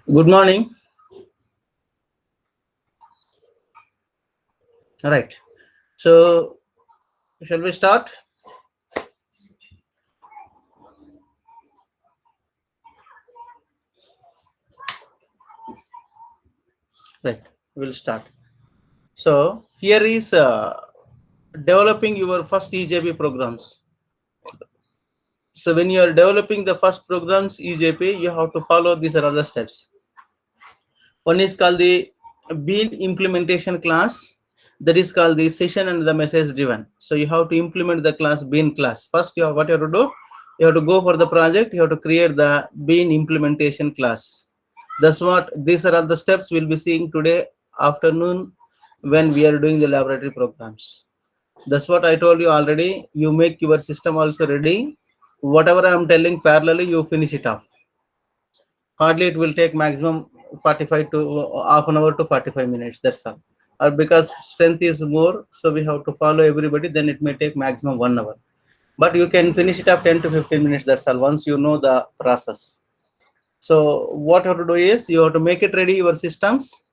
Good morning. All right. So, shall we start? Right. We'll start. So, here is developing your first EJP programs. So, when you are developing the first programs EJP, you have to follow these other steps. One is called the Bean implementation class. That is called the session and the message driven. So you have to implement the class Bean class. First, what you have to do, you have to go for the project. You have to create the Bean implementation class. That's what these are all the steps we'll be seeing today afternoon when we are doing the laboratory programs. That's what I told you already. You make your system also ready. Whatever I am telling parallelly, you finish it off. Hardly it will take maximum 45 to half an hour to 45 minutes. That's all. Or because strength is more, so we have to follow everybody, then it may take maximum 1 hour. But you can finish it up 10 to 15 minutes. That's all. Once you know the process. So what you have to do is you have to make it ready your systems,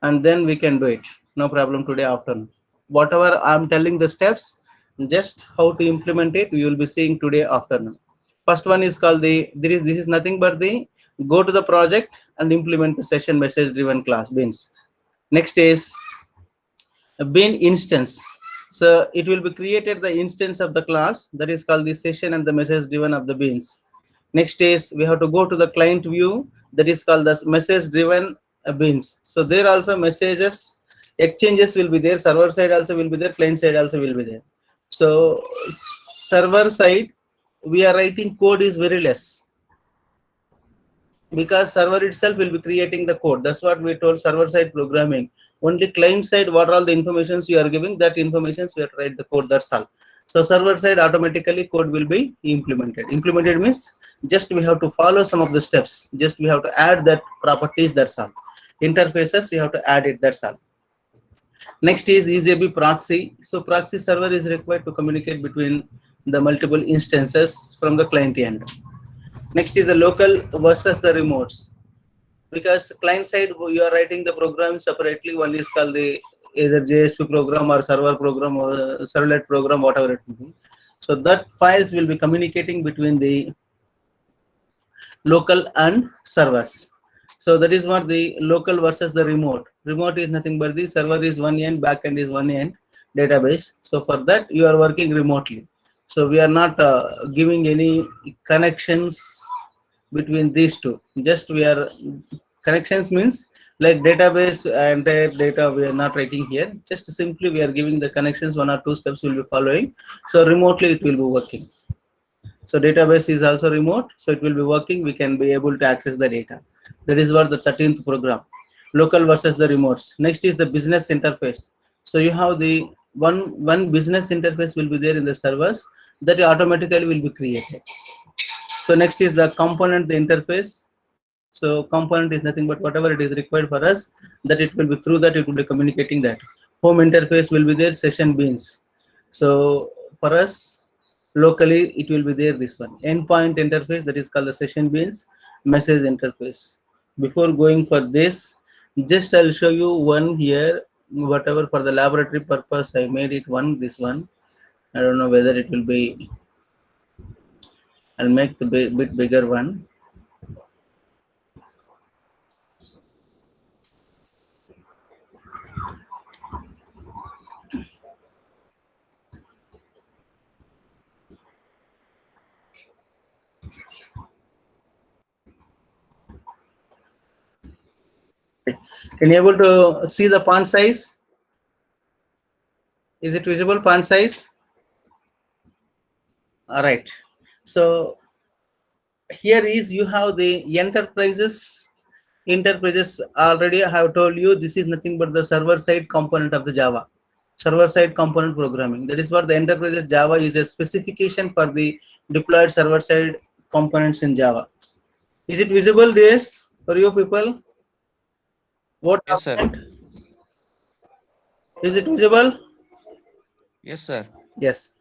and then we can do it. No problem today afternoon. Whatever I'm telling the steps, just how to implement it, we will be seeing today afternoon. First one is called this is nothing but the go to the project and implement the session message driven class beans. Next is a bean instance. So it will be created the instance of the class that is called the session and the message driven of the beans. Next is we have to go to the client view that is called the message driven beans. So there also messages exchanges will be there, server side also will be there, client side also will be there. So server side we are writing code is very less because server itself will be creating the code. That's what we told server side programming. Only client side, what are all the informations you are giving, that informations we have to write the code, that's all. So server side automatically code will be implemented. Implemented means just we have to follow some of the steps. Just we have to add that properties, that's all. Interfaces we have to add it, that's all. Next is EJB proxy. So proxy server is required to communicate between the multiple instances from the client end. Next is the local versus the remotes. Because client side you are writing the program separately. One is called the either JSP program or server program or servlet program, whatever it may be. So that files will be communicating between the local and servers. So that is what the local versus the remote. Remote is nothing but the server is one end, backend is one end database. So for that you are working remotely. So we are not giving any connections between these two. Just we are connections means like database and data we are not writing here. Just simply we are giving the connections, 1 or 2 steps will be following. So remotely it will be working. So database is also remote, so it will be working. We can be able to access the data. That is what the 13th program. Local versus the remotes. Next is the business interface. So you have the one business interface will be there in the servers that automatically will be created. So next is the component, the interface. So component is nothing but whatever it is required for us, that it will be through that it will be communicating that. Home interface will be there, session beans. So for us locally it will be there, this one. Endpoint interface, that is called the session beans. Message interface. Before going for this, just I'll show you one here, whatever for the laboratory purpose I made it one, this one. I don't know whether it will be, I'll make the bit bigger one. Can you able to see the font size? Is it visible, font size? All right. So here is you have the enterprises. Enterprises already I have told you this is nothing but the server side component of the Java. Server side component programming. That is what the enterprises Java is a specification for the deployed server side components in Java. Is it visible this for you people? What Yes, sir. document? Is it visible? Yes, sir. Yes.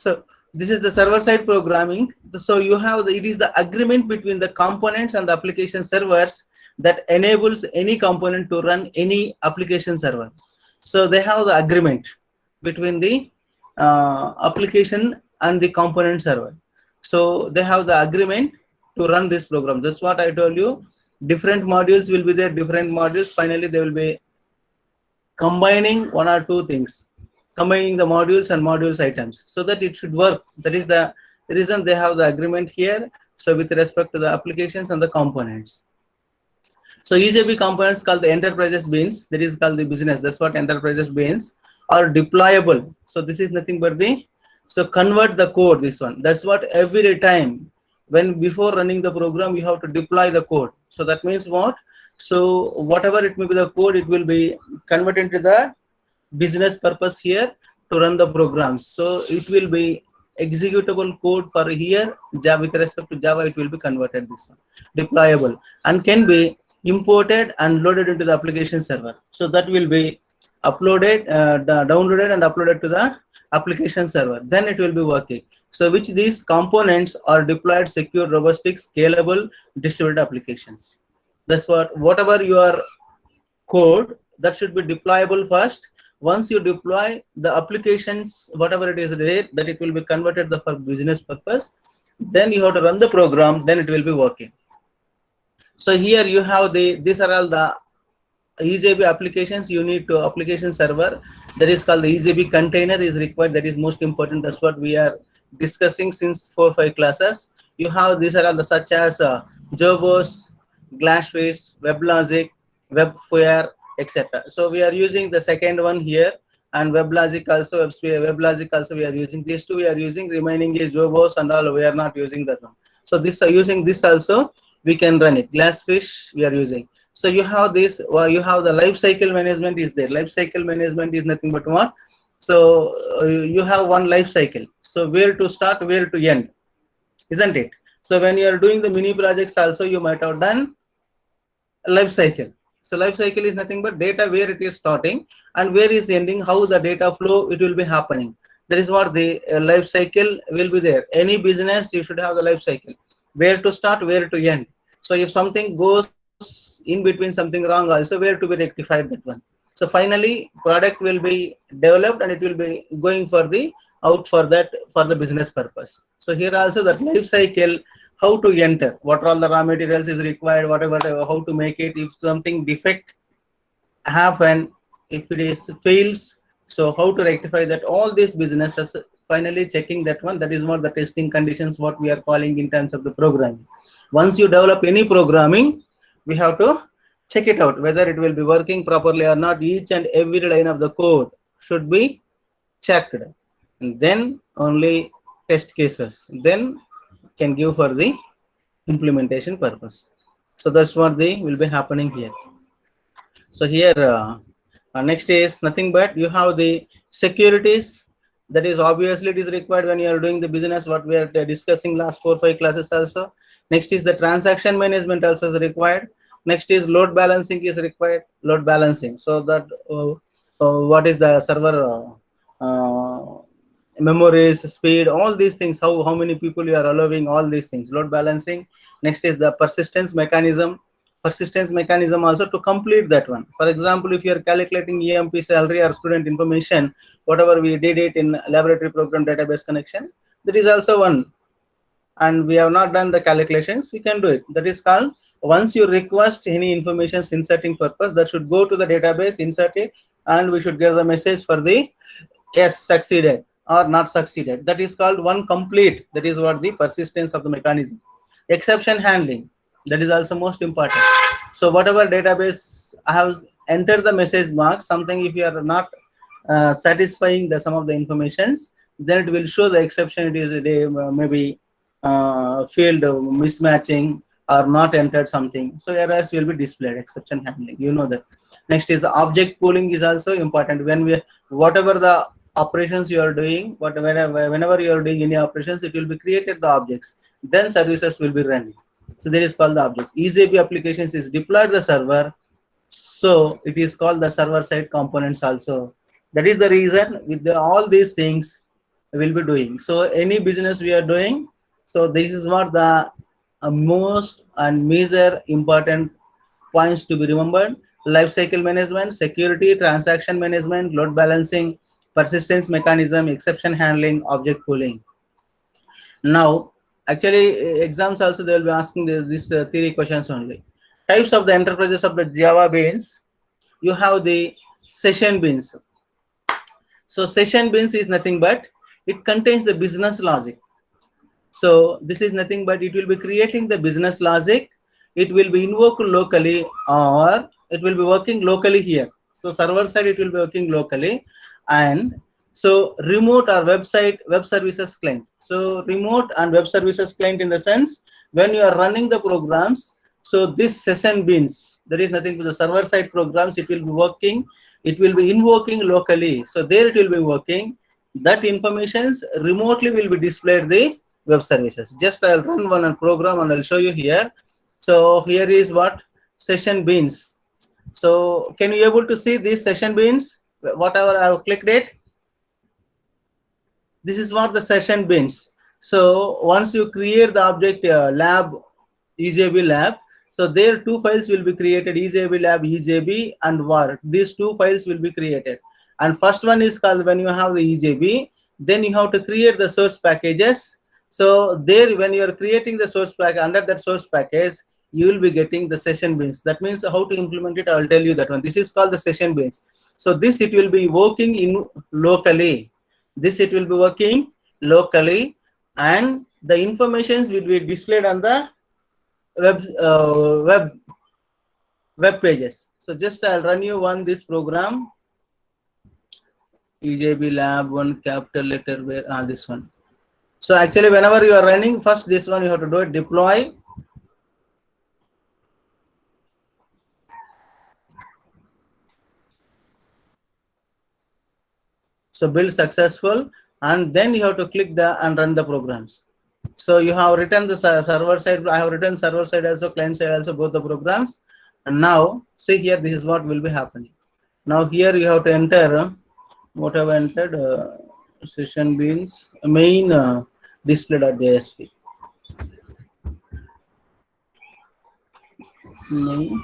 So this is the server side programming. So you have it is the agreement between the components and the application servers that enables any component to run any application server. So they have the agreement between the application and the component server. So they have the agreement to run this program. That's what I told you. Different modules will be there, different modules. Finally, they will be combining one or two things, combining the modules and modules items so that it should work. That is the reason they have the agreement here. So with respect to the applications and the components. So EJB components called the enterprises beans, that is called the business. That's what enterprises beans are deployable. So this is nothing but the, so convert the code, this one. That's what every time when before running the program, you have to deploy the code. So that means what? So whatever it may be the code, it will be converted into the business purpose here to run the programs. So it will be executable code for here, Java, with respect to Java, it will be converted this one, deployable, and can be imported and loaded into the application server. So that will be uploaded, downloaded and uploaded to the application server. Then it will be working. So which these components are deployed, secure, robust, scalable, distributed applications. That's what, whatever your code, that should be deployable first. Once you deploy the applications, whatever it is there, that it will be converted for business purpose. Then you have to run the program, then it will be working. So here you have these are all the EJB applications. You need to application server, that is called the EJB container is required. That is most important. That's what we are discussing since 4 or 5 classes. You have these are all the such as Jobos, Glassfish, WebLogic, Webfire, etc. So we are using the second one here, and WebLogic also, WebLogic also we are using. These two we are using. Remaining is Jobos and all, we are not using that one. So this using this also we can run it. Glassfish we are using. So you have this, you have the life cycle management is there. Life cycle management is nothing but what? So you have one life cycle. So where to start, where to end, isn't it? So when you are doing the mini projects also, you might have done life cycle. So life cycle is nothing but data, where it is starting and where is ending, how the data flow it will be happening. That is what the life cycle will be there. Any business you should have the life cycle, where to start, where to end. So if something goes in between, something wrong also, where to be rectified, that one. So finally product will be developed and it will be going for the out for that for the business purpose. So here also that life cycle, how to enter, what all the raw materials is required, whatever, how to make it, if something defect happen, if it is fails, so how to rectify that, all these businesses finally checking that one. That is what the testing conditions, what we are calling in terms of the programming. Once you develop any programming, we have to check it out whether it will be working properly or not. Each and every line of the code should be checked, and then only test cases then can give for the implementation purpose. So that's what they will be happening here. So here next is nothing but you have the securities. That is obviously it is required when you are doing the business, what we are discussing last 4 or 5 classes also. Next is the transaction management also is required. Next is load balancing is required. Load balancing, so that what is the server memories, speed, all these things, how many people you are allowing, all these things, load balancing. Next is the persistence mechanism. Persistence mechanism also to complete that one. For example, if you are calculating EMP salary or student information, whatever we did it in laboratory program database connection, that is also one, and we have not done the calculations, we can do it. That is called, once you request any information inserting purpose, that should go to the database, insert it, and we should get the message for the yes, succeeded or not succeeded. That is called one complete. That is what the persistence of the mechanism. Exception handling, that is also most important. So whatever database I have entered the message mark, something if you are not satisfying the some of the informations, then it will show the exception. It is maybe field mismatching or not entered something. So errors will be displayed. Exception handling, you know that. Next is object pooling is also important. When we whatever the operations you are doing, whenever you are doing any operations, it will be created the objects, then services will be running. So that is called the object. EJB applications is deployed the server, so it is called the server side components also. That is the reason with all these things will be doing. So any business we are doing, so this is what the most and major important points to be remembered: life cycle management, security, transaction management, load balancing, persistence mechanism, exception handling, object pooling. Now, actually, exams also they will be asking this theory questions only. Types of the enterprises of the Java beans. You have the session beans. So session beans is nothing but it contains the business logic. So this is nothing but it will be creating the business logic. It will be invoked locally or it will be working locally here. So server side it will be working locally, and so remote or website web services client. So remote and web services client in the sense when you are running the programs. So this session beans, there is nothing but the server side programs. It will be working. It will be invoking locally. So there it will be working. That informations remotely will be displayed the web services. Just I'll run one program and I'll show you here. So here is what session beans. So can you able to see these session beans? Whatever I have clicked it, this is what the session beans. So once you create the object lab, EJB lab, so there two files will be created: EJB lab, EJB, and var. These two files will be created. And first one is called when you have the EJB, then you have to create the source packages. So there, when you are creating the source pack under that source package, you will be getting the session beans. That means how to implement it, I will tell you that one. This is called the session beans. So this it will be working in locally. This it will be working locally, and the informations will be displayed on the web pages. So just I'll run you this program. EJB lab one capital letter where this one. So actually whenever you are running, first this one you have to do it, deploy. So build successful, and then you have to click the and run the programs. So you have written the server side. I have written server side also, client side also, both the programs. And now see here, this is what will be happening. Now here you have to enter what I have entered session beans main display.jsp. Main.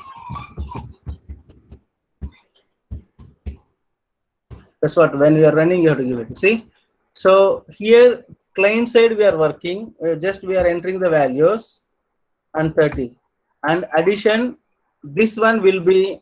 That's what when we are running you have to give it. See, so here client side we are working. Just we are entering the values and 30, and addition. This one will be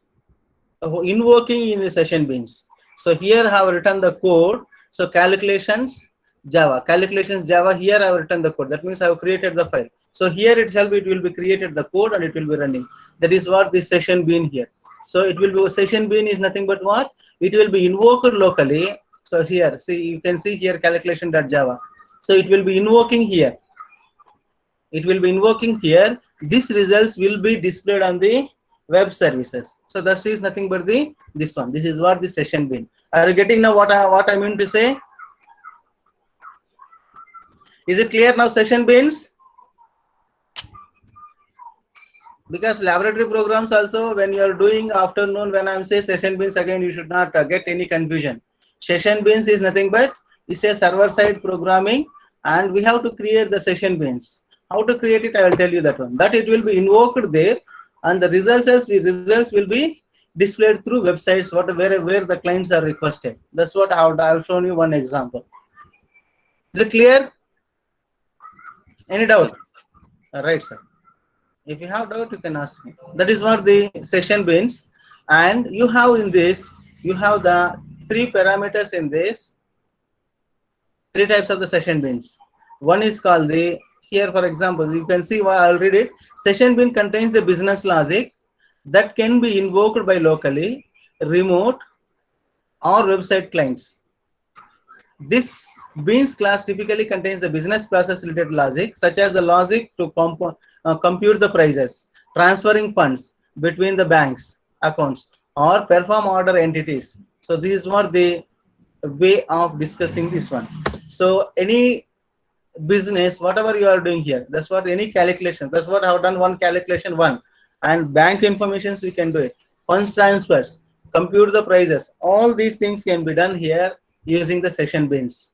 invoking in the session beans. So here I have written the code. So calculations Java, calculations Java. Here I have written the code. That means I have created the file. So here itself it will be created the code and it will be running. That is what this session bean here. So it will be session bean is nothing but what? It will be invoked locally. So here, see, you can see here calculation.java. So it will be invoking here. It will be invoking here. These results will be displayed on the web services. So that is nothing but this one. This is what the session bean. Are you getting now what I mean to say? Is it clear now, session beans? Because laboratory programs also, when you are doing afternoon, when I'm saying session beans again, you should not get any confusion. Session beans is nothing but it's a server side programming, and we have to create the session beans. How to create it, I will tell you that one. That it will be invoked there, and the results will be displayed through websites where the clients are requested. That's what I've shown you one example. Is it clear? Any doubt? Right, sir. If you have doubt, you can ask me. That is what the session beans, and you have in this, you have the 3 parameters in this, 3 types of the session beans. One is called the, here for example, you can see why I'll read it. Session bean contains the business logic that can be invoked by locally, remote, or website clients. This beans class typically contains the business process related logic, such as the logic to compute the prices, transferring funds between the banks accounts, or perform order entities. So these were the way of discussing this one. So any business, whatever you are doing here, that's what any calculation, that's what I have done one calculation one, and bank informations we can do it, funds transfers, compute the prices, all these things can be done here using the session beans.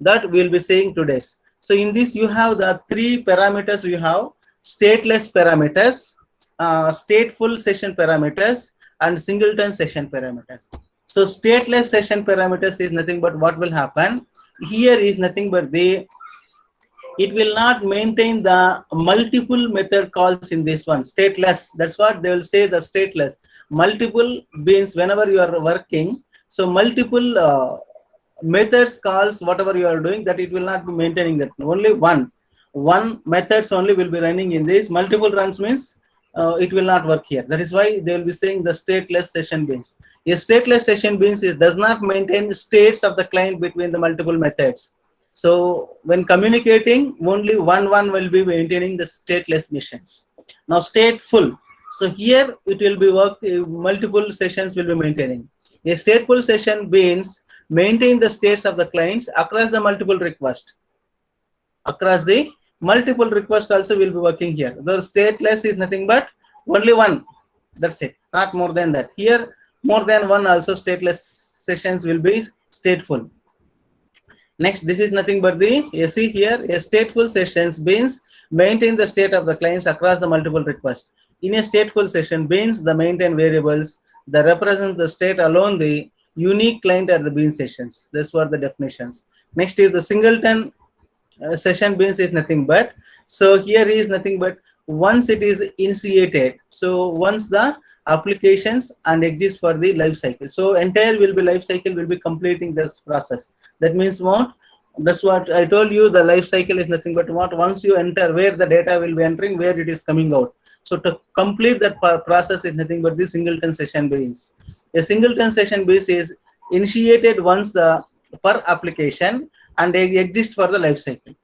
that we'll be seeing today. So in this you have the three parameters. You have stateless parameters, stateful session parameters, and singleton session parameters. So stateless session parameters is nothing but what will happen here is nothing but it will not maintain the multiple method calls in this one. Stateless, that's what they will say, the stateless. Multiple means whenever you are working, so multiple methods calls whatever you are doing, that it will not be maintaining that. Only one methods only will be running in this. Multiple runs means it will not work here. That is why they will be saying the stateless session beans. A stateless session beans does not maintain states of the client between the multiple methods. So when communicating, only one will be maintaining the stateless missions. Now stateful. So here it will be multiple sessions will be maintaining. A stateful session means maintain the states of the clients across the multiple requests. Across the multiple requests also will be working here. The stateless is nothing but only one. That's it. Not more than that. Here more than one also stateless sessions will be stateful. Next, this is nothing but you see here, a stateful sessions means maintain the state of the clients across the multiple requests. In a stateful session means the maintain variables that represent the state alone the unique client are the bean sessions. That's what the definitions. Next is the singleton session beans is nothing but, so here is nothing but once it is initiated, so once the applications and exist for the life cycle, so entire will be life cycle will be completing this process. That means what? That's what I told you, the life cycle is nothing but what? Once you enter, where the data will be entering, where it is coming out. So to complete that process is nothing but the singleton session base. A singleton session base is initiated once the per application and they exist for the life cycle.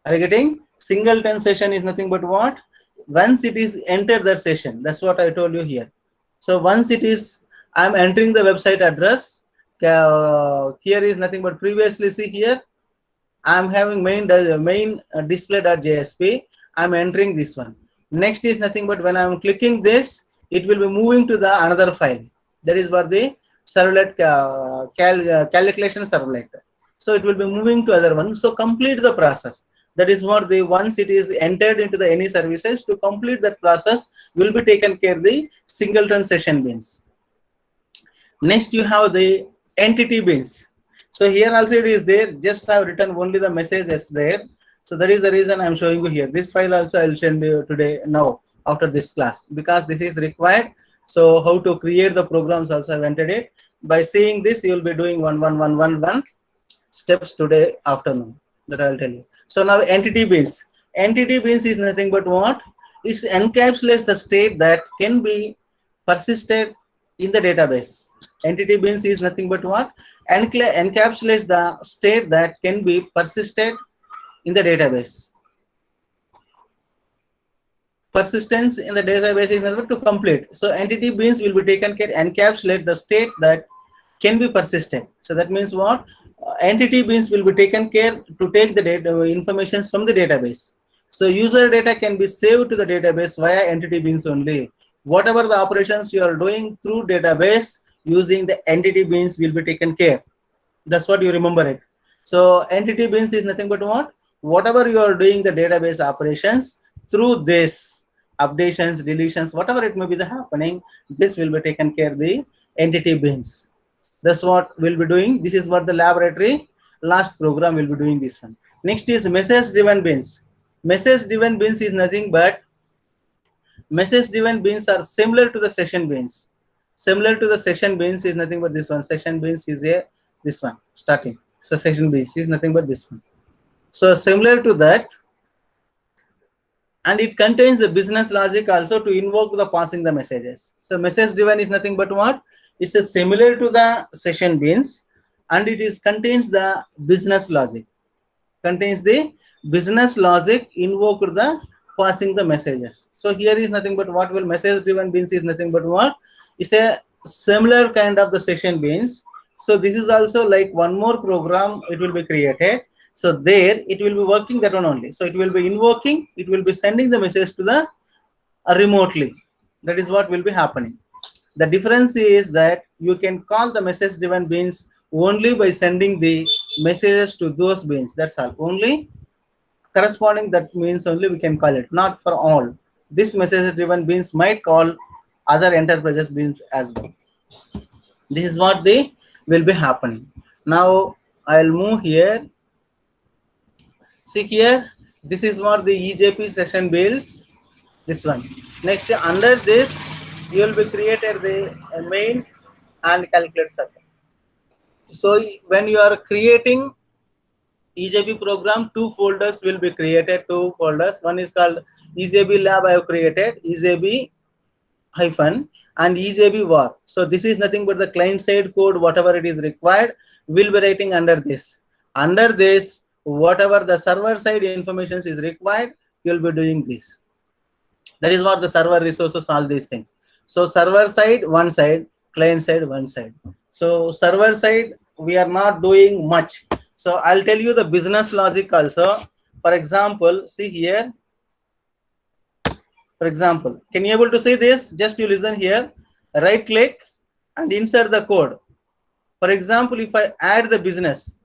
Are you getting? Singleton session is nothing but what? Once it is entered that session, that's what I told you here. So once it is, I'm entering the website address. Here is nothing but previously, see here, I'm having main display.jsp. I'm entering this one. Next is nothing but when I'm clicking this, it will be moving to the another file. That is for the servlet calculation servlet. So it will be moving to other one. So complete the process. That is what once it is entered into the any services, to complete that process will be taken care of the singleton session beans. Next you have the entity beans. So here also it is there, just I have written only the messages there. So that is the reason I am showing you here. This file also I will send you today now after this class, because this is required. So how to create the programs also I have entered it. By seeing this, you will be doing one steps today afternoon, that I will tell you. So now entity beans. Entity beans is nothing but what? It encapsulates the state that can be persisted in the database. Entity beans is nothing but what? Encapsulates the state that can be persisted in the database. Persistence in the database is nothing but to complete. So entity beans will be taken care, encapsulate the state that can be persisted. So that means what? Entity beans will be taken care to take the data information from the database. So user data can be saved to the database via entity beans only. Whatever the operations you are doing through database using the entity beans will be taken care. That's what you remember it. So entity beans is nothing but what? Whatever you are doing the database operations through this updations, deletions, whatever it may be the happening, this will be taken care of the entity beans. That's what we'll be doing. This is what the laboratory last program will be doing this one. Next is message driven beans. Message driven beans is nothing but message driven beans are similar to the session beans. Similar to the session beans is nothing but this one. Session beans is this one starting. So session beans is nothing but this one. So similar to that, and it contains the business logic also to invoke the passing the messages. So message driven is nothing but what? It's a similar to the session beans, and it is contains the business logic. Contains the business logic invoked the passing the messages. So here is nothing but what? Will message driven beans is nothing but what? It's a similar kind of the session beans. So this is also like one more program it will be created. So there it will be working that one only. So it will be invoking, it will be sending the message to the remotely. That is what will be happening. The difference is that you can call the message driven beans only by sending the messages to those beans. That's all. Only corresponding that means only we can call it, not for all. This message driven beans might call other enterprises beans as well. This is what they will be happening. Now I'll move here. See here, this is what the EJP session builds. This one. Next, under this, you will be created the main and calculate circuit. So when you are creating EJB program, two folders will be created. Two folders. One is called EJB lab. I have created EJB hyphen and EJB var. So this is nothing but the client side code. Whatever it is required, will be writing under this. Under this, whatever the server side information is required, you will be doing this. That is what the server resources, all these things. So server side one side, client side one side. So server side we are not doing much. So I'll tell you the business logic also. For example, see here. For example, can you able to see this? Just you listen here. Right click and insert the code. For example, if I add the business.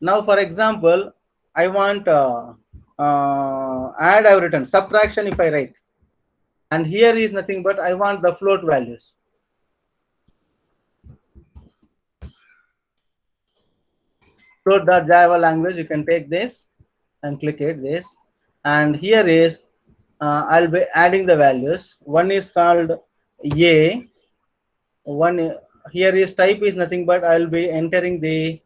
Now, for example, I want add, I've written subtraction if I write. And here is nothing but I want the float values. Float.java language, you can take this and click it, this. And here is, I'll be adding the values. One is called A. One here is type is nothing but I'll be entering the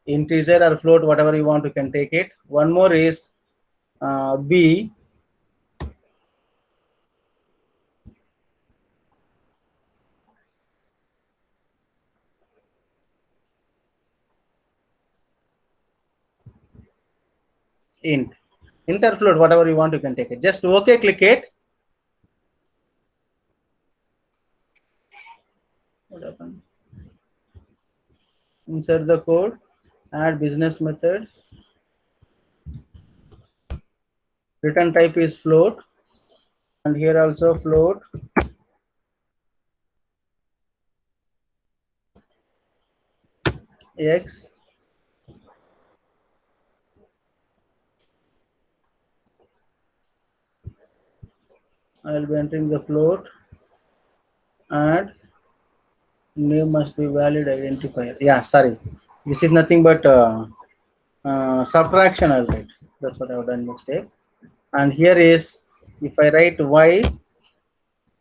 integer or float, whatever you want, you can take it. One more is B. Int. Interfloat, whatever you want, you can take it. Just OK, click it. What happened? Insert the code, add business method. Return type is float. And here also float. X. I will be entering the float and name must be valid identifier. Yeah, sorry. This is nothing but subtraction I'll write. That's what I've done mistake. And here is, if I write Y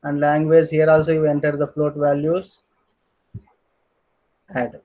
and language, here also you enter the float values, add.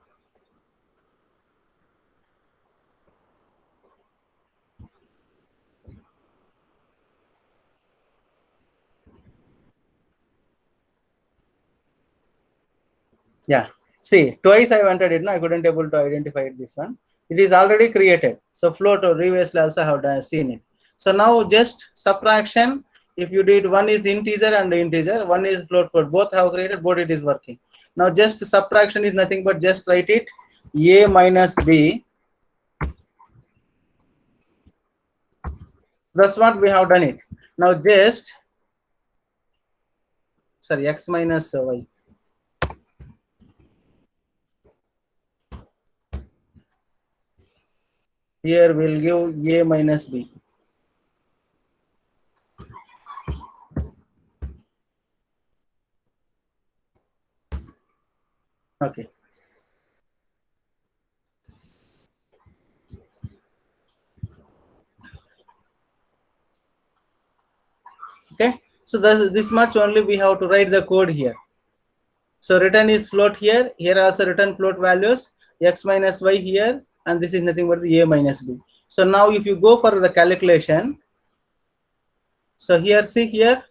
Yeah, see, twice I entered it. No, I couldn't able to identify it, this one. It is already created. So float or previously also have done, seen it. So now just subtraction. If you did one is integer and integer, one is float, both have created, both it is working. Now just subtraction is nothing but just write it A minus B. That's what we have done it. Now just, sorry, X minus Y. Here we'll give A minus B. Okay. Okay. So this much only we have to write the code here. So return is float here. Here also return float values X minus Y here, and this is nothing but the A minus B. So now if you go for the calculation, so here see here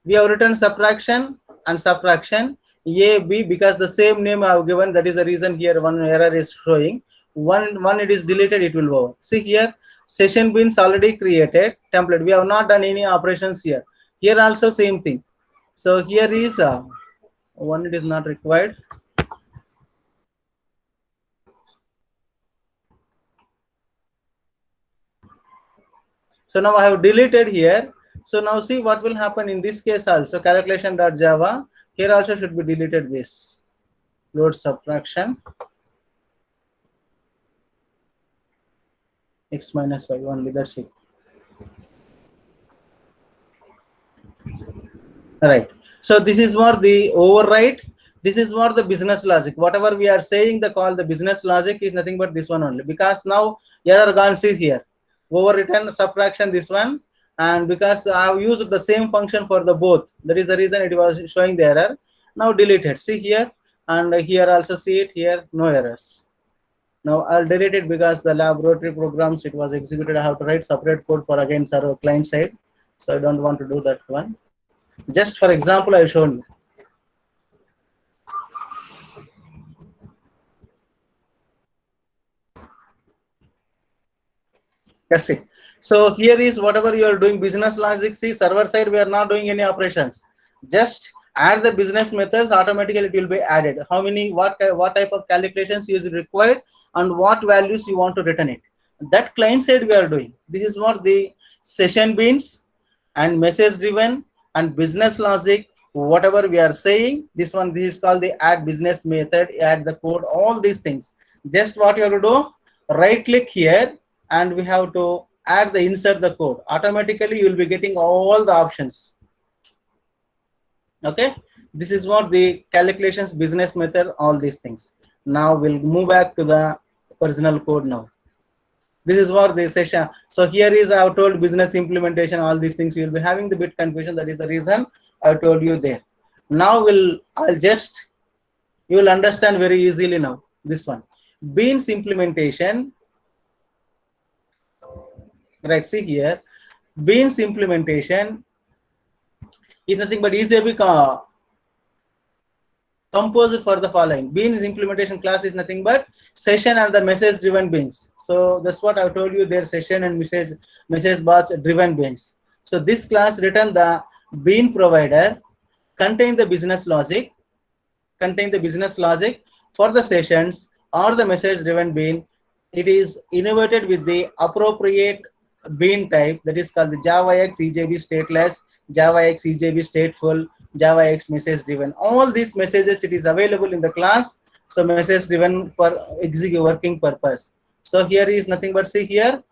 we have written subtraction and subtraction A B, because the same name I have given, that is the reason here one error is showing. One it is deleted, it will over. See here session beans already created template. We have not done any operations here. Here also same thing. So here is one, it is not required. So now I have deleted here. So now see what will happen in this case also. Calculation.java, here also should be deleted this. Load subtraction. x minus y only, that's it. Right. So this is what the override. This is what the business logic. Whatever we are saying, the call the business logic is nothing but this one only. Because now error gone see here. Overwritten subtraction this one, and because I have used the same function for the both, that is the reason it was showing the error. Now delete it. See here, and here also see it here, no errors. Now I'll delete it because the laboratory programs it was executed. I have to write separate code for again server client side, so I don't want to do that one. Just for example, I've shown you. That's it. So here is whatever you are doing business logic. See, server side we are not doing any operations. Just add the business methods, automatically it will be added. How many, what type of calculations is required, and what values you want to return it. That client side we are doing. This is what the session beans and message driven and business logic. Whatever we are saying, this is called the add business method, add the code, all these things. Just what you have to do, right click here, and we have to add the insert the code. Automatically you will be getting all the options. Okay, this is what the calculations, business method, all these things. Now we'll move back to the original code now. This is what the session. So here is I have told business implementation, all these things you will be having the bit confusion. That is the reason I told you there. Now you will understand very easily now. This one, beans implementation. Right, see here, beans implementation is nothing but easily composed for the following. Beans implementation class is nothing but session and the message driven beans. So that's what I told you there, session and message bus driven beans. So this class return the bean provider, contain the business logic for the sessions or the message driven bean. It is innovated with the appropriate bean type, that is called the Java X EJB stateless, Java X EJB stateful, Java X message driven. All these messages it is available in the class. So message driven for execute working purpose. So here is nothing but see here,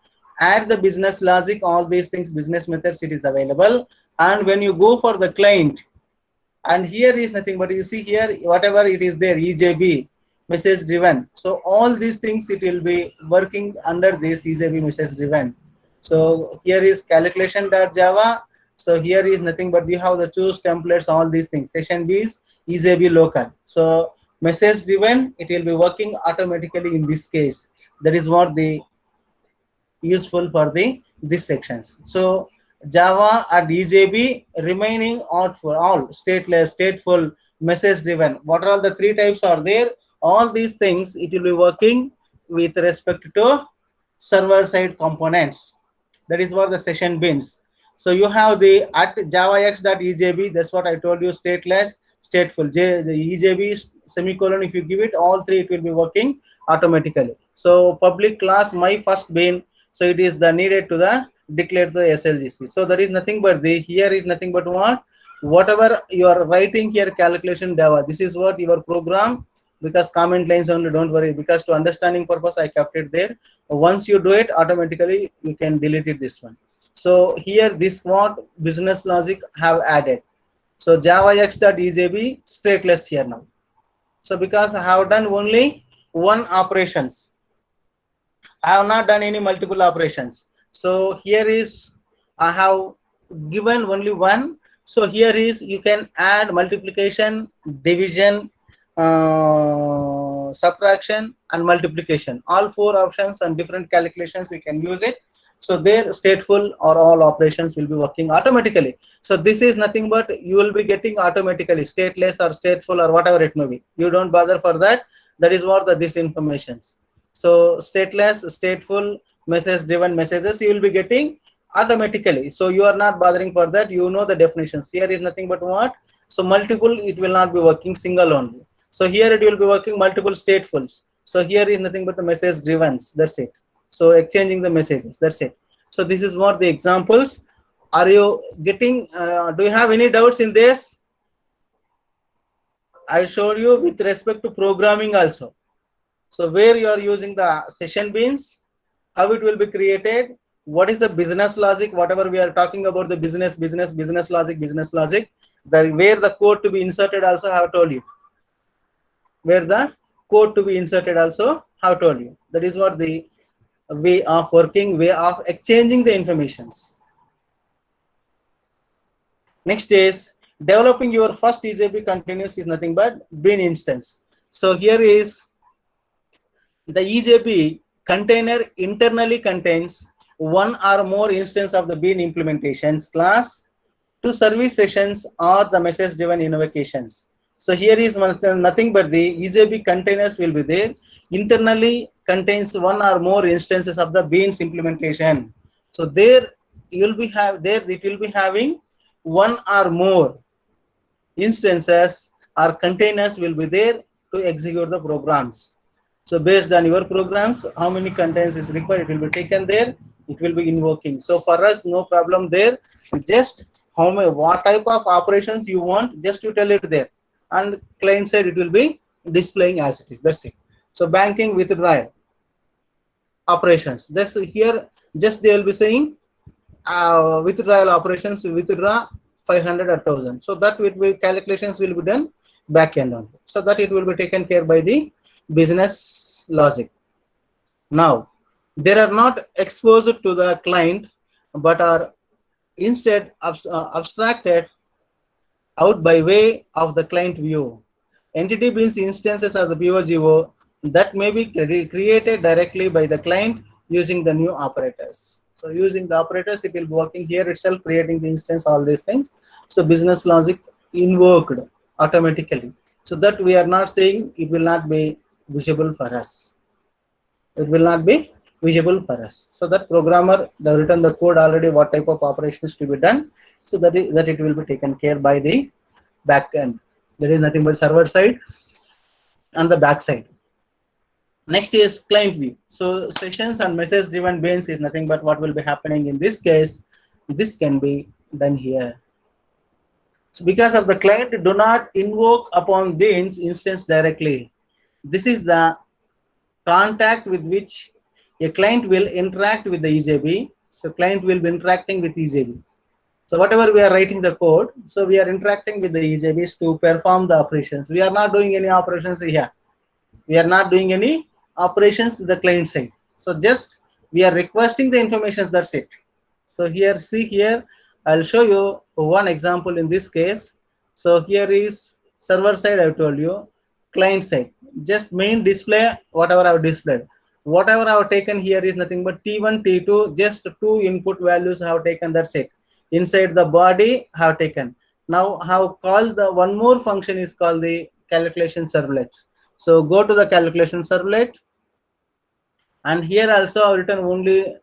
add the business logic, all these things, business methods it is available. And when you go for the client, and here is nothing but you see here whatever it is there, EJB message driven. So all these things it will be working under this EJB message driven. So here is calculation.java. So here is nothing but you have the choose templates, all these things. Session B is EJB local. So message driven, it will be working automatically in this case. That is what the useful for the this sections. So Java and EJB remaining out for all stateless, stateful, message driven. What are all the three types are there? All these things it will be working with respect to server side components. That is what the session bins. So you have the at javax.ejb, that's what I told you, stateless, stateful. The EJB semicolon, if you give it, all three it will be working automatically. So public class my first bin, so it is the needed to the declare the SLGC. So that is nothing but the here is nothing but what, whatever you are writing here calculation Java, this is what your program, because comment lines only, don't worry, because to understanding purpose I kept it there. Once you do it automatically you can delete it this one. So here this what business logic have added. So javax.ejb stateless here now. So because I have done only one operations, I have not done any multiple operations. So here is I have given only one. So here is you can add multiplication, division, subtraction and multiplication, all four options and different calculations we can use it. So their stateful or all operations will be working automatically. So this is nothing but you will be getting automatically stateless or stateful or whatever it may be. You don't bother for that. That is what this informations. So stateless, stateful, message driven messages you will be getting automatically. So you are not bothering for that. You know the definitions. Here is nothing but what. So multiple it will not be working, single only. So here it will be working multiple statefuls. So here is nothing but the message driven. That's it. So exchanging the messages. That's it. So this is what the examples. Are you getting? Do you have any doubts in this? I showed you with respect to programming also. So where you are using the session beans how it will be created, what is the business logic, whatever we are talking about the business logic, where the code to be inserted also I have told you. Where the code to be inserted also I have told you. That is what the way of working, way of exchanging the informations. Next is developing your first EJB continuous is nothing but bean instance. So here is the EJB container internally contains one or more instance of the bean implementations class to service sessions or the message driven invocations. So here is nothing but the EJB containers will be there. Internally contains one or more instances of the beans implementation. So there you will be it will be having one or more instances or containers will be there to execute the programs. So based on your programs, how many containers is required, it will be taken there, it will be invoking. So for us, no problem there. Just what type of operations you want, just you tell it there. And client side, it will be displaying as it is. That's it. So banking withdrawal operations. Just here, just they will be saying withdrawal operations, withdraw 500 or 1000. So that will be calculations will be done back end on. So that it will be taken care by the business logic. Now they are not exposed to the client but are instead abstracted out by way of the client view. Entity beans instances of the POGO that may be created directly by the client using the new operators. So using the operators, it will be working here itself, creating the instance, all these things. So business logic invoked automatically. So that we are not saying it will not be visible for us. It will not be visible for us. So that programmer, they written the code already, what type of operations to be done. So that it will be taken care by the back end. There is nothing but server side and the back side. Next is client view. So sessions and message driven beans is nothing but what will be happening in this case. This can be done here. So because of the client do not invoke upon beans instance directly. This is the contact with which a client will interact with the EJB. So client will be interacting with EJB. So whatever we are writing the code, so we are interacting with the EJBs to perform the operations. We are not doing any operations here. We are not doing any operations to the client side. So just we are requesting the information, that's it. So here, see here, I'll show you one example in this case. So here is server side, I told you, client side. Just main display, whatever I have displayed. Whatever I have taken here is nothing but T1, T2, just two input values I have taken, that's it. Inside the body I have taken. Now have called the one more function is called the calculation servlet. So go to the calculation servlet, and here also I've written only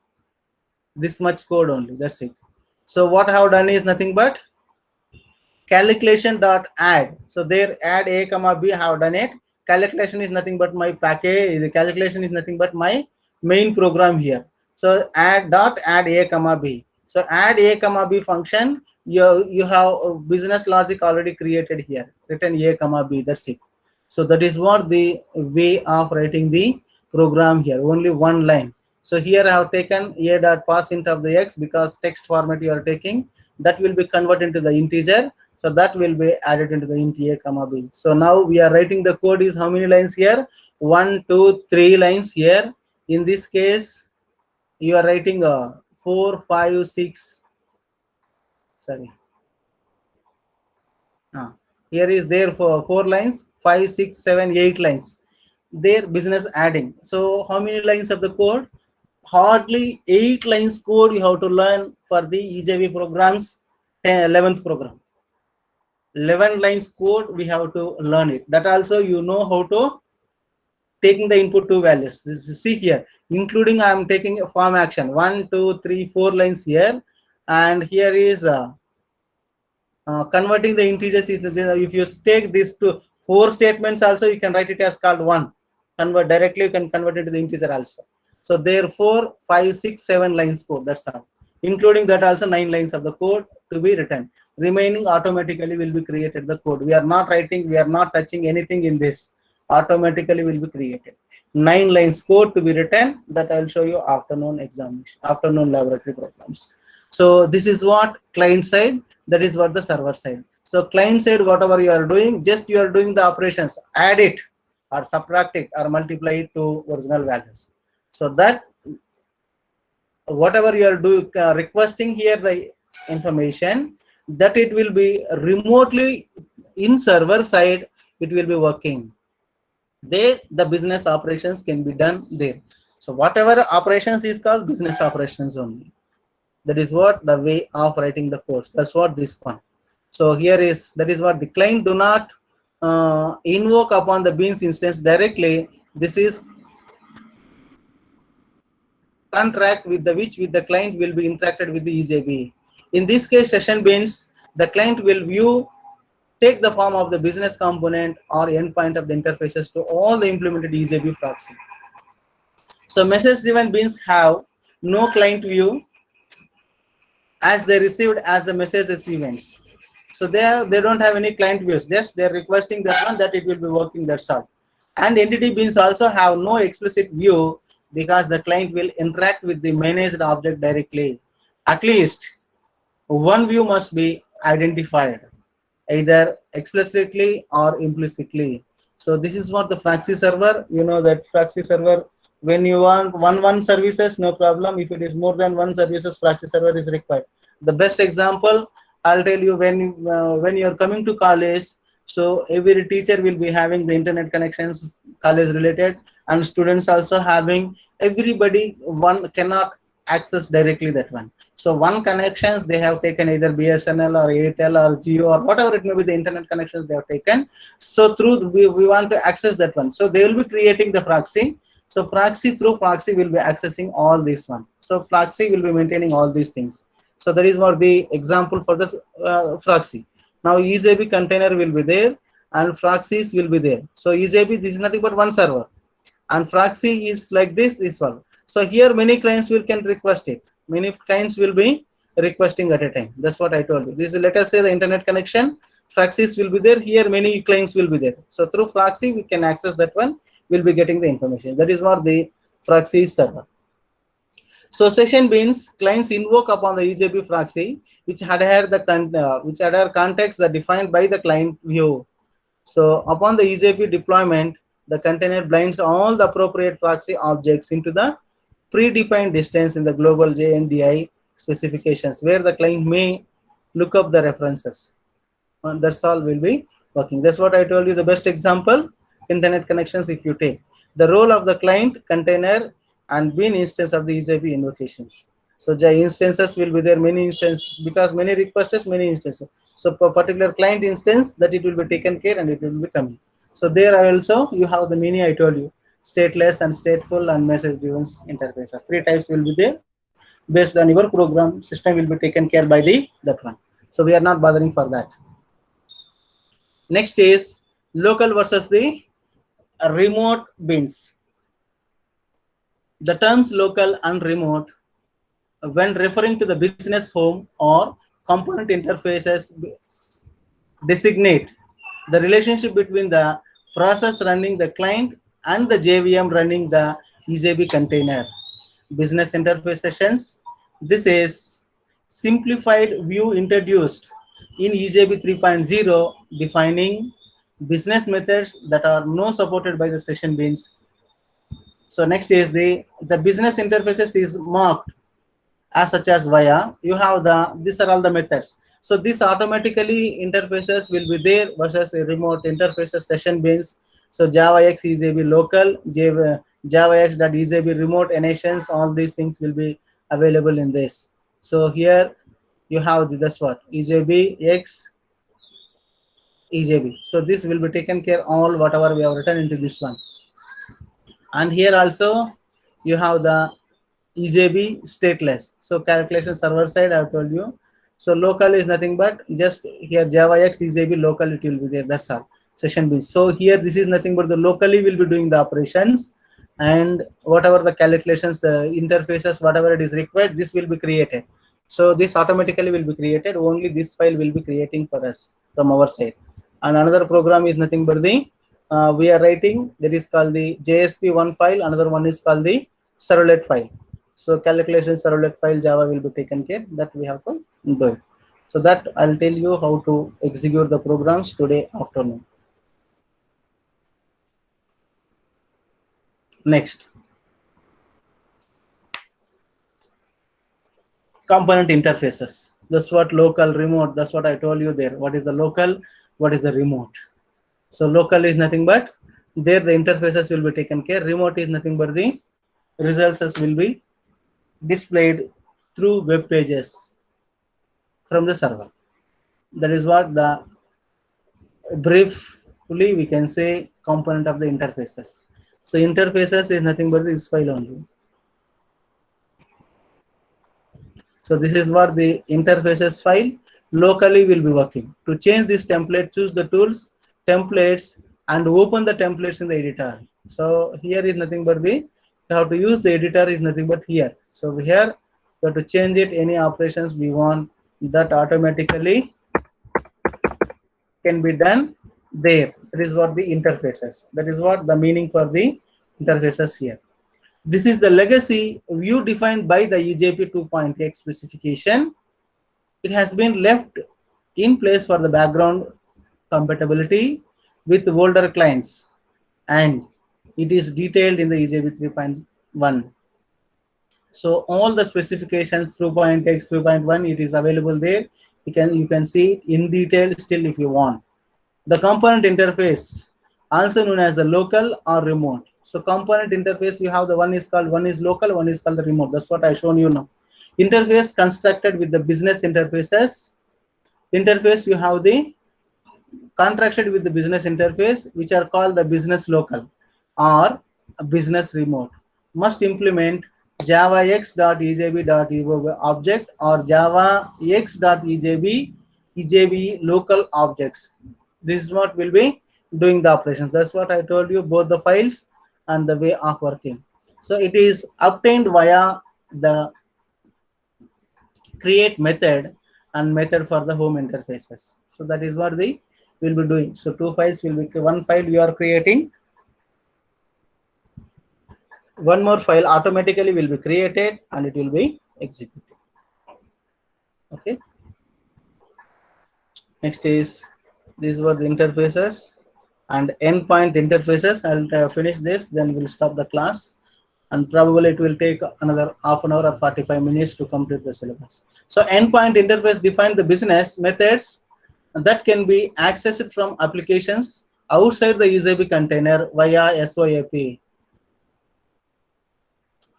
this much code only, that's it. So what I have done is nothing but calculation dot add. So there add a comma b, I have done it. Calculation is nothing but my package, the calculation is nothing but my main program here. So add a comma b. So add a comma b function, you have business logic already created here, written a comma b, that's it. So that is what the way of writing the program here, only one line. So here I have taken a dot pass int of the x, because text format you are taking, that will be converted into the integer. So that will be added into the int a comma b. So now we are writing the code is how many lines here? 1, 2, 3 lines here. In this case, you are writing 4, 5, 6. Sorry. Here is there for 4 lines, 5, 6, 7, 8 lines. Their business adding. So how many lines of the code? Hardly 8 lines code you have to learn for the EJB programs, 11th program. 11 lines code we have to learn it. That also you know how to taking the input two values. This is, see here, including I am taking a form action 1, 2, 3, 4 lines here, and here is converting the integers is if you take these 4 statements also, you can write it as called 1. Convert directly, you can convert it to the integer also. So therefore 5, 6, 7 lines code, that's all. Including that also 9 lines of the code to be written. Remaining automatically will be created the code. We are not writing, we are not touching anything in this. automatically will be created. 9 lines code to be written, that I'll show you afternoon examination, afternoon laboratory programs. So this is what client side, that is what the server side. So client side, whatever you are doing, just you are doing the operations, add it or subtract it or multiply it to original values. So that whatever you are doing, requesting here the information, that it will be remotely in server side, it will be working. There the business operations can be done there. So whatever operations is called business operations only. That is what the way of writing the codes. That's what this one. So here is, that is what the client do not invoke upon the beans instance directly. This is contract with the which with the client will be interacted with the EJB. In this case, session beans, the client will view, take the form of the business component or endpoint of the interfaces to all the implemented EJB proxy. So message driven beans have no client view as they received as the messages events. So they don't have any client views, just they're requesting that one, that it will be working, that's all. And entity beans also have no explicit view because the client will interact with the managed object directly. At least one view must be identified, either explicitly or implicitly. So this is what the Fraxy server, you know that Fraxy server, when you want one services, no problem. If it is more than one services, Fraxy server is required. The best example, I'll tell you, when you're coming to college, so every teacher will be having the internet connections college related, and students also having, everybody one cannot access directly that one. So one connections they have taken either BSNL or Airtel or Jio or whatever it may be, the internet connections they have taken. So through we want to access that one. So they will be creating the proxy. So proxy, through proxy will be accessing all this one. So proxy will be maintaining all these things. So that is what the example for this proxy. Now EJB container will be there and proxies will be there. So EJB, this is nothing but one server, and proxy is like this one. So here many clients can request it. Many clients will be requesting at a time. That's what I told you. This is, let us say, the internet connection, proxies will be there. Here many clients will be there. So through proxy we can access that one. We'll be getting the information. That is what the proxy server. So session beans, clients invoke upon the EJB proxy, which adhere context that defined by the client view. So upon the EJB deployment, the container blinds all the appropriate proxy objects into the predefined distance in the global JNDI specifications, where the client may look up the references. And that's all will be working. That's what I told you. The best example, internet connections. If you take the role of the client, container, and bean instance of the EJB invocations. So the instances will be there, many instances, because many requests, many instances. So for particular client instance, that it will be taken care and it will be coming. So there also you have the many I told you, stateless and stateful and message driven interfaces. 3 types will be there. Based on your program, system will be taken care by that one. So we are not bothering for that. Next is local versus the remote beans. The terms local and remote, when referring to the business home or component interfaces, designate the relationship between the process running the client and the JVM running the EJB container. Business interface sessions. This is simplified view introduced in EJB 3.0, defining business methods that are no supported by the session beans. So next is the business interfaces is marked as such as via. You have these are all the methods. So this automatically interfaces will be there versus a remote interfaces session beans. So JavaX EJB local, JavaX.EJB remote nations, all these things will be available in this. So here you have this what EJB X EJB. So this will be taken care all whatever we have written into this one. And here also you have the EJB stateless. So calculation server side I have told you. So local is nothing but just here JavaX EJB local, it will be there. That's all. Session beans. So here this is nothing but the locally will be doing the operations, and whatever the calculations, interfaces, whatever it is required, this will be created. So this automatically will be created. Only this file will be creating for us from our side. And another program is nothing but the we are writing, that is called the JSP1 file, another one is called the servlet file. So calculation servlet file Java will be taken care, that we have to do it. So that I'll tell you how to execute the programs today afternoon. Next, component interfaces. That's what local, remote, that's what I told you there. What is the local, what is the remote? So local is nothing but there the interfaces will be taken care. Remote is nothing but the results will be displayed through web pages from the server. That is what the briefly we can say component of the interfaces. So interfaces is nothing but this file only. So this is what the interfaces file locally will be working. To change this template, choose the tools, templates, and open the templates in the editor. So here is nothing but the, you have to use the editor is nothing but here. So here you have to change it, any operations we want, that automatically can be done there. That is what the interfaces. That is what the meaning for the interfaces here. This is the legacy view defined by the EJP 2.x specification. It has been left in place for the background compatibility with older clients, and it is detailed in the EJP 3.1. So all the specifications 2.x, 3.1, it is available there. You can see it in detail still if you want. The component interface, also known as the local or remote. So component interface, you have the one is local, one is called the remote. That's what I shown you now. Interface constructed with the business interfaces. Interface, you have the contracted with the business interface, which are called the business local or business remote. Must implement Java x.ejb.evo object or Java x.ejb local objects. This is what will be doing the operations. That's what I told you, both the files and the way of working. So it is obtained via the create method and method for the home interfaces. So that is what they will be doing. So two files will be, one file you are creating, one more file automatically will be created and it will be executed. Okay. Next is, these were the interfaces and endpoint interfaces. I'll finish this, then we'll stop the class, and probably it will take another half an hour or 45 minutes to complete the syllabus. So endpoint interface define the business methods that can be accessed from applications outside the EJB container via SOAP.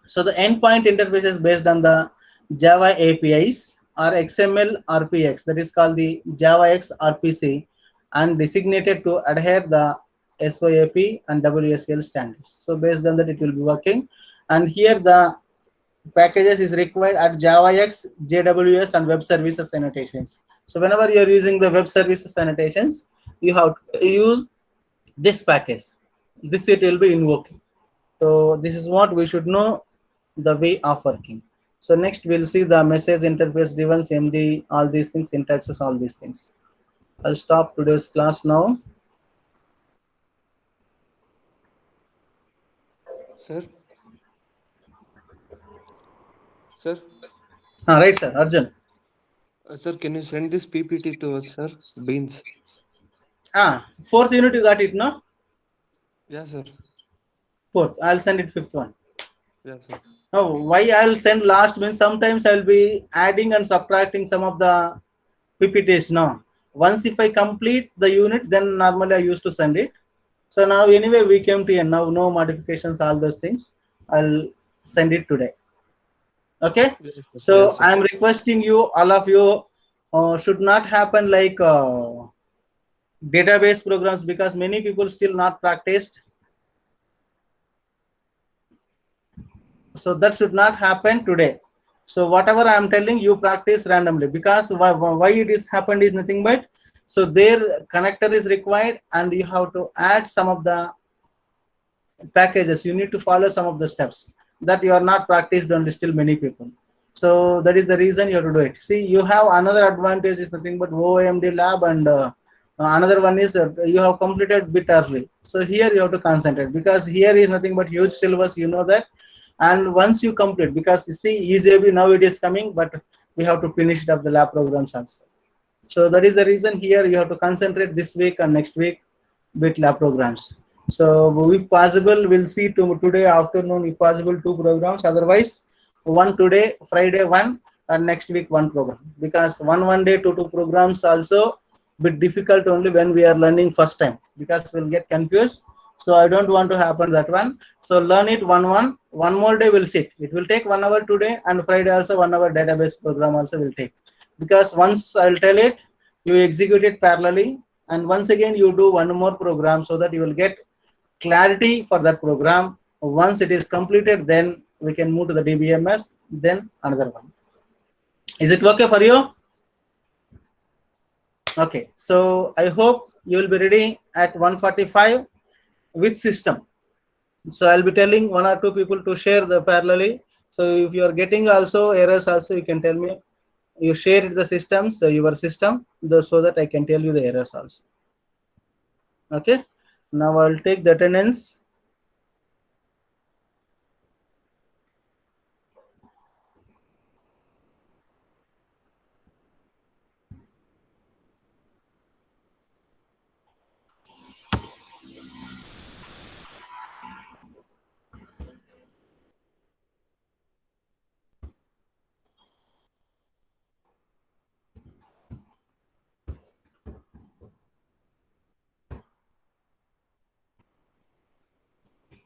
So the endpoint interface is based on the Java APIs or XML RPX, that is called the Java X RPC, and designated to adhere the SOAP and WSL standards. So based on that it will be working. And here the packages is required at JavaX, JWS, and web services annotations. So whenever you are using the web services annotations, you have to use this package. This it will be invoking. So this is what we should know, the way of working. So next we'll see the message interface driven MD, all these things, syntaxes, all these things. I'll stop today's class now. Sir? Sir? Right, sir. Arjun. Sir, can you send this PPT to us, sir? Beans. Fourth unit you got it, no? Yeah, sir. Fourth. I'll send it fifth one. Yeah, sir. No, why I'll send last means sometimes I'll be adding and subtracting some of the PPTs now. Once if I complete the unit, then normally I used to send it. So now anyway we came to end. Now no modifications, all those things. I'll send it today. Okay. Yes, sir. So Yes, sir. I'm requesting you, all of you, should not happen like database programs, because many people still not practiced. So that should not happen today. So whatever I am telling you, practice randomly, because why it is happened is nothing but, so their connector is required and you have to add some of the packages. You need to follow some of the steps that you are not practiced on, still many people. So that is the reason you have to do it. See, you have another advantage is nothing but OMD lab and Another one is you have completed bit early. So here you have to concentrate, because here is nothing but huge syllabus, you know that. And once you complete, because you see EJB now it is coming, but we have to finish it up the lab programs also. So that is the reason here you have to concentrate this week and next week with lab programs. So if possible, we'll see today afternoon, if possible, 2 programs. Otherwise, one today, Friday one, and next week one program. Because one day, two programs also bit difficult only when we are learning first time, because we'll get confused. So I don't want to happen that one. So learn it one more day will sit. It will take 1 hour today, and Friday also 1 hour database program also will take. Because once I'll tell it, you execute it parallelly, and once again you do one more program, so that you will get clarity for that program. Once it is completed, then we can move to the DBMS, then another one. Is it okay for you? Okay, so I hope you will be ready at 1:45 with system. So I'll be telling 1 or 2 people to share the parallelly. So if you are getting also errors also, you can tell me. You share the systems, your system, so that I can tell you the errors also. Okay, now I'll take the attendance.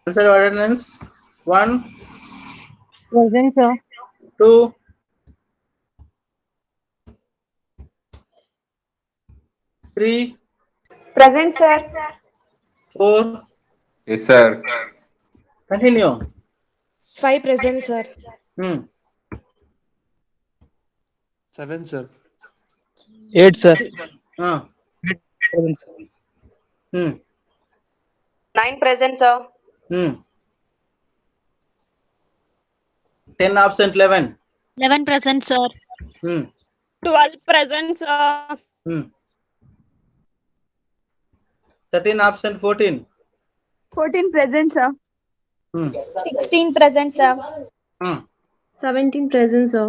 Answer attendance. 1, Present, sir. 2, 3, Present, sir. 4. Yes, sir. Continue. 5 present, sir. 7, sir. 8, sir. Uh, 7, sir. 9 present, sir. 10 absent, 11. 11 present, sir. 12 present, sir. 13 absent, 14. 14 present, sir. 16 present, sir. 17 present, sir.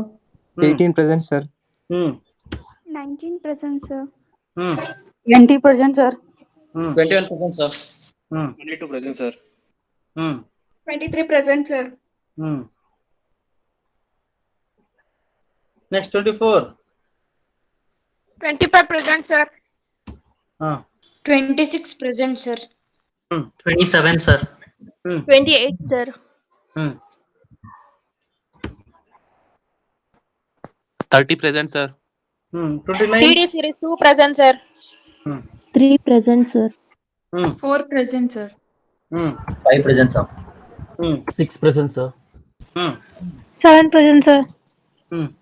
18 present, sir. 19 present, sir. 20 present, sir. 21 present, sir. 22 present, sir. 23 present, sir. Next, 24. 25 present, sir. 26 present, sir. 27, sir. 28, sir. 30 present, sir. 29. TD series 2 present, sir. 3 present, sir. 4 present, sir. 5 present, sir. 6 present, sir. 7 present, sir.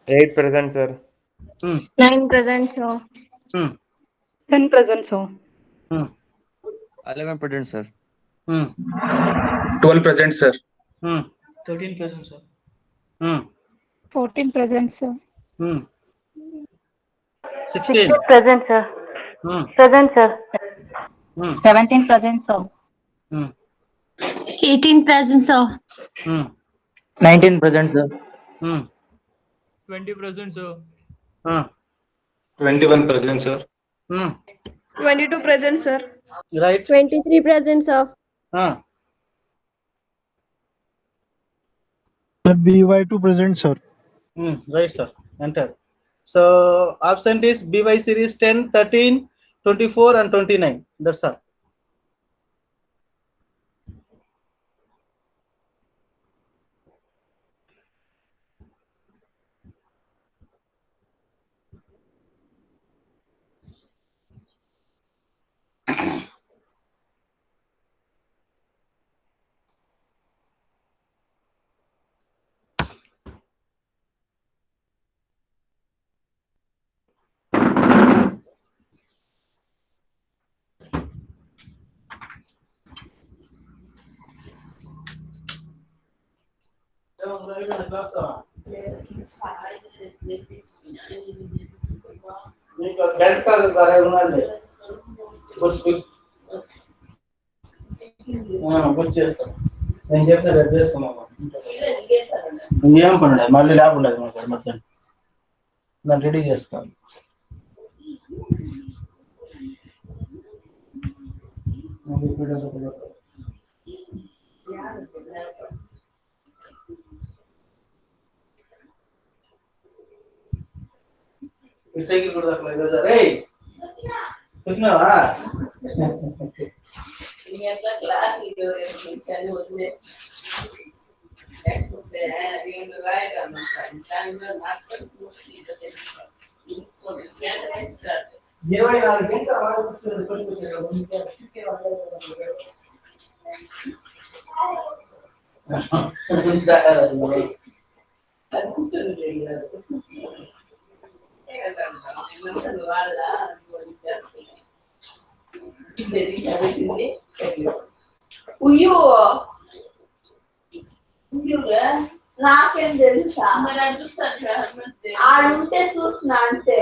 8 present, sir. 9 present, sir. 10 present, sir. 11 present, sir. 12 present, sir. 13 present, sir. 14 present, sir. 16. Present, sir. Present, sir. 17 present, sir. 18 present, sir. 19 present, sir. 20 present, sir. 21 present, sir. 22 present, sir. Right. 23 present, sir. BY2 present, sir. Right, sir. Enter. So absent is BY series 10, 13, 24, and 29. That's all. మీకు belt కాదు, ఉన్నాండి. వచ్చేస్తాం నేను చెప్పిన రేపు చేసుకున్నాము ఇంకేం పని ఉండదు మళ్ళీ ల్యాబ్ ఉండదు మాకు మొత్తం దాన్ని రెడీ చేసుకోవాలి సైకిల్ కూడా దక్కలేదు రే పెట్టినావా ఇరవై 24 నాకేం తెలుసా ఆడుంటే చూసిన అంతే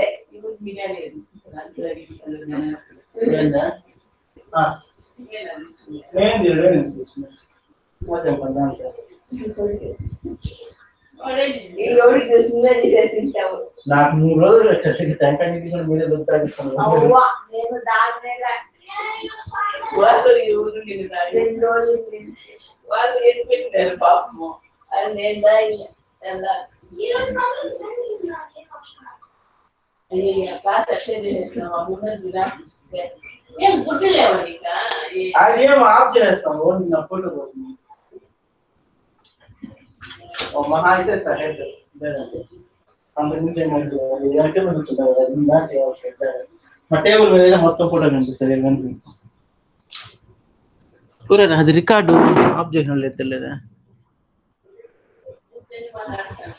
ఎవరికి తెలిసిందే తీసేసింటావు నాకు 3 రోజులు టెంకాయ మీద దొరుకుతాను నేను దాని వాళ్ళు ఎవరు నిన్ను 2 రోజుల నుంచి వాళ్ళు ఏం పెట్టారు పాపము అది నేను క్లాస్ అటెండ్ చేసినాం ముందు ఏం గుడ్డలేవా నీకా అదేం ఆఫ్ చేస్తాం నా ఫోటో మహా అయితే హెడ్ అంతకుమించి మా టేబుల్ మీద మొత్తం ఫోటో కనిపిస్తుంది కనిపిస్తాం కూరేనా అది రికార్డు ఆఫ్ చేసిన లేదు తెలియదా మాట్లాడతాను